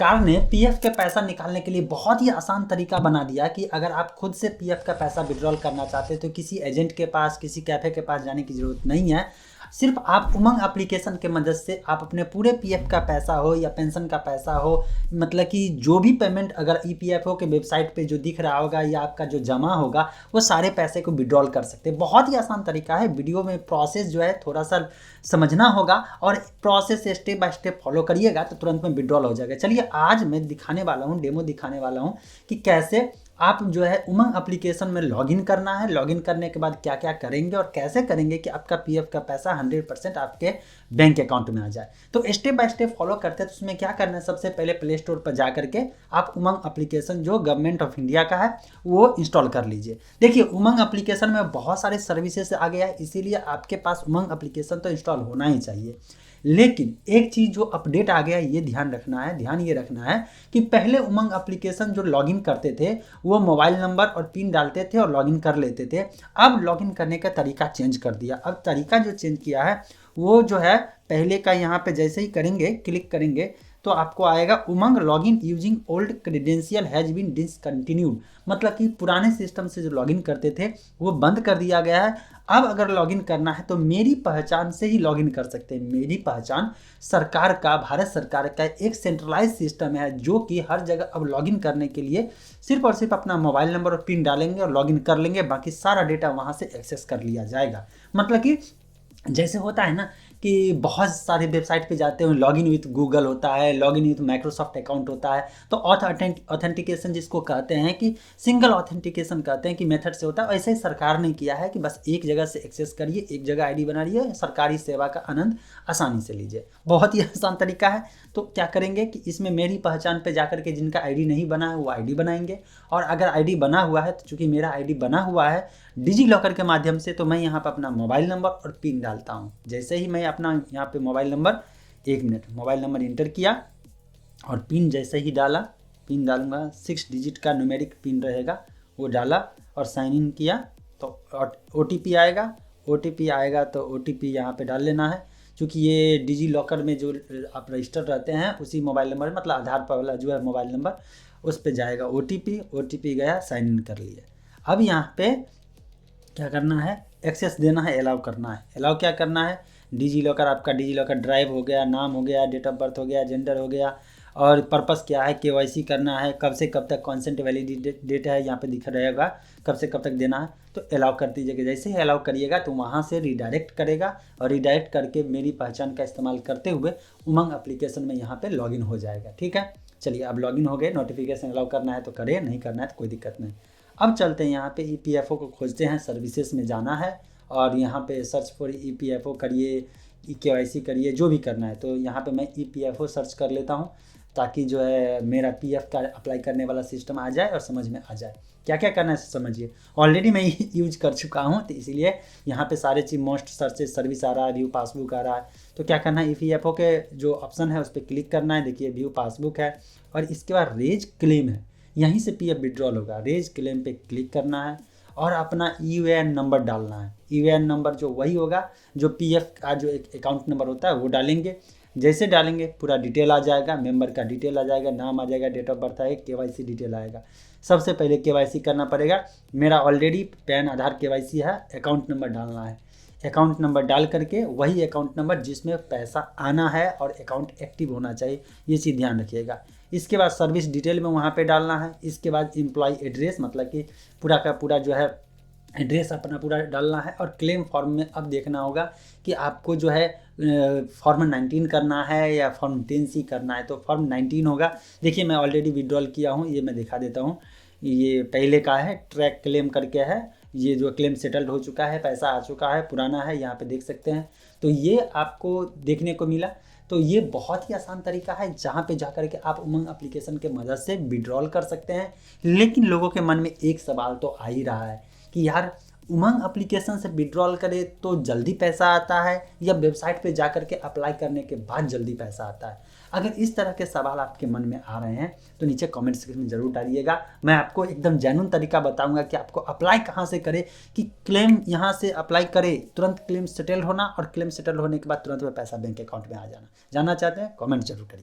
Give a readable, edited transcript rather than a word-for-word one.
सरकार ने पीएफ के पैसा निकालने के लिए बहुत ही आसान तरीका बना दिया कि अगर आप खुद से पीएफ का पैसा विड्रॉल करना चाहते हैं तो किसी एजेंट के पास, किसी कैफे के पास जाने की जरूरत नहीं है। सिर्फ आप उमंग एप्लीकेशन के मदद से आप अपने पूरे पीएफ का पैसा हो या पेंशन का पैसा हो, मतलब कि जो भी पेमेंट अगर ईपीएफओ के वेबसाइट पे जो दिख रहा होगा या आपका जो जमा होगा वो सारे पैसे को विड्रॉल कर सकते हैं। बहुत ही आसान तरीका है। वीडियो में प्रोसेस जो है थोड़ा सा समझना होगा और process step by step follow करिएगा तो तुरंत में विड्रॉल हो जाएगा। चलिए आज मैं दिखाने वाला हूँ, डेमो दिखाने वाला हूँ कि कैसे आप जो है उमंग एप्लीकेशन में लॉगिन करना है। लॉगिन करने के बाद क्या क्या करेंगे और कैसे करेंगे कि आपका पीएफ का पैसा 100% आपके बैंक अकाउंट में आ जाए। तो स्टेप बाय स्टेप फॉलो करते हैं। तो उसमें क्या करना है, सबसे पहले प्ले स्टोर पर जा करके आप उमंग एप्लीकेशन जो गवर्नमेंट ऑफ इंडिया का है वो इंस्टॉल कर लीजिए। देखिए उमंग एप्लीकेशन में बहुत सारे सर्विसेज आ गया है, इसीलिए आपके पास उमंग एप्लीकेशन तो इंस्टॉल होना ही चाहिए। लेकिन एक चीज़ जो अपडेट आ गया है ये ध्यान रखना है, ध्यान ये रखना है कि पहले उमंग एप्लीकेशन जो लॉगिन करते थे वो मोबाइल नंबर और पिन डालते थे और लॉगिन कर लेते थे। अब लॉगिन करने का तरीका चेंज कर दिया। अब तरीका जो चेंज किया है वो जो है पहले का, यहाँ पे जैसे ही करेंगे, क्लिक करेंगे तो आपको आएगा Umang login using old credential has been discontinued, मतलब कि पुराने सिस्टम से जो लॉगिन करते थे वो बंद कर दिया गया है। अब अगर लॉगिन करना है तो मेरी पहचान से ही लॉगिन कर सकते हैं। मेरी पहचान सरकार का, भारत सरकार का एक सेंट्रलाइज सिस्टम है जो कि हर जगह अब लॉगिन करने के लिए सिर्फ और सिर्फ अपना मोबाइल नंबर और पिन डालेंगे और लॉगिन कर लेंगे, बाकी सारा डेटा वहाँ से एक्सेस कर लिया जाएगा। मतलब कि जैसे होता है ना कि बहुत सारे वेबसाइट पे जाते हैं, लॉगिन विथ गूगल होता है, लॉगिन विथ माइक्रोसॉफ्ट अकाउंट होता है, तो ऑथेंटिकेशन जिसको कहते हैं कि सिंगल ऑथेंटिकेशन कहते हैं कि मेथड से होता है। ऐसे ही सरकार ने किया है कि बस एक जगह से एक्सेस करिए, एक जगह आईडी बना लिए, सरकारी सेवा का आनंद आसानी से लीजिए। बहुत ही आसान तरीका है। तो क्या करेंगे कि इसमें मेरी पहचान पे जाकर के जिनका आईडी नहीं बना है वो आईडी बनाएंगे, और अगर आईडी बना हुआ है तो चूंकि मेरा आईडी बना हुआ है डिजी लॉकर के माध्यम से, तो मैं यहाँ पर अपना मोबाइल नंबर और पिन डालता हूँ। जैसे ही मैं अपना यहाँ पे मोबाइल नंबर, एक मिनट, मोबाइल नंबर इंटर किया और पिन जैसे ही डाला, पिन डालूंगा 6 डिजिट का न्यूमेरिक पिन रहेगा, वो डाला और साइन इन किया तो ओटीपी आएगा। ओटीपी आएगा तो ओटीपी यहाँ पे डाल लेना है। क्योंकि ये डिजी लॉकर में जो आप रजिस्टर रहते हैं उसी मोबाइल नंबर, मतलब आधार पर वाला जो है मोबाइल नंबर, उस पर जाएगा ओटीपी गया, साइन इन कर लिए। अब यहाँ पे क्या करना है, एक्सेस देना है, अलाउ करना है। अलाउ क्या करना है, डिजी लॉकर, आपका डिजी लॉकर ड्राइव हो गया, नाम हो गया, डेट ऑफ बर्थ हो गया, जेंडर हो गया, और पर्पस क्या है, केवाईसी करना है, कब से कब तक कॉन्सेंट वैलिडिटी डेट है यहाँ पे दिख रहेगा, कब से कब तक देना है, तो अलाउ कर दीजिएगा। जैसे ही अलाउ करिएगा तो वहाँ से रिडायरेक्ट करेगा और रिडायरेक्ट करके मेरी पहचान का इस्तेमाल करते हुए उमंग एप्लीकेशन में यहाँ पे लॉगिन हो जाएगा। ठीक है, चलिए अब लॉगिन हो गए। नोटिफिकेशन अलाउ करना है तो करें, नहीं करना है तो कोई दिक्कत नहीं। अब चलते हैं यहाँ पे ईपीएफओ को खोजते हैं, सर्विसेज में जाना है और यहाँ पे सर्च फॉर ईपीएफओ करिए, केवाईसी करिए, जो भी करना है। तो यहाँ पे मैं ईपीएफओ सर्च कर लेता हूँ ताकि जो है मेरा पीएफ का अप्लाई करने वाला सिस्टम आ जाए और समझ में आ जाए। क्या क्या करना है समझिए। ऑलरेडी मैं यूज कर चुका हूँ तो इसीलिए यहाँ पे सारे चीज़ मोस्ट सर्चेज सर्विस आ रहा है, व्यू पासबुक आ रहा है। तो क्या करना है, ईपीएफओ के जो ऑप्शन है उस पर क्लिक करना है। देखिए व्यू पासबुक है और इसके बाद रेज क्लेम है, यहीं से पीएफ विड्रॉल होगा। रेज क्लेम पे क्लिक करना है और अपना यूएएन नंबर डालना है। यूएएन नंबर जो वही होगा जो पीएफ का जो एक अकाउंट नंबर होता है वो डालेंगे। जैसे डालेंगे पूरा डिटेल आ जाएगा, मेंबर का डिटेल आ जाएगा, नाम आ जाएगा, डेट ऑफ बर्थ आएगा, केवाईसी डिटेल आएगा। सबसे पहले केवाईसी करना पड़ेगा। मेरा ऑलरेडी पैन आधार केवाईसी है, अकाउंट नंबर डालना है। अकाउंट नंबर डाल करके वही अकाउंट नंबर जिसमें पैसा आना है और अकाउंट एक्टिव होना चाहिए, ये चीज़ ध्यान रखिएगा। इसके बाद सर्विस डिटेल में वहाँ पे डालना है। इसके बाद एम्प्लॉय एड्रेस, मतलब कि पूरा का पूरा जो है एड्रेस अपना पूरा डालना है। और क्लेम फॉर्म में अब देखना होगा कि आपको जो है फॉर्म 19 करना है या फॉर्म 10C करना है। तो फॉर्म 19 होगा। देखिए मैं ऑलरेडी विड्रॉल किया हूँ, ये मैं दिखा देता हूँ। ये पहले का है, ट्रैक क्लेम करके है, ये जो क्लेम सेटल्ड हो चुका है, पैसा आ चुका है, पुराना है, यहाँ पे देख सकते हैं। तो ये आपको देखने को मिला। तो ये बहुत ही आसान तरीका है जहाँ पे जाकर के आप उमंग एप्लीकेशन के मदद से विड्रॉल कर सकते हैं। लेकिन लोगों के मन में एक सवाल तो आ ही रहा है कि यार उमंग एप्लीकेशन से विड्रॉल करे तो जल्दी पैसा आता है या वेबसाइट पे जाकर के अप्लाई करने के बाद जल्दी पैसा आता है। अगर इस तरह के सवाल आपके मन में आ रहे हैं तो नीचे कमेंट सेक्शन में ज़रूर डालिएगा। मैं आपको एकदम जेन्युइन तरीका बताऊंगा कि आपको अप्लाई कहाँ से करें, कि क्लेम यहाँ से अप्लाई करें, तुरंत क्लेम सेटल होना और क्लेम सेटल होने के बाद तुरंत में पैसा बैंक अकाउंट में आ जाना। जानना चाहते हैं कमेंट जरूर करिए।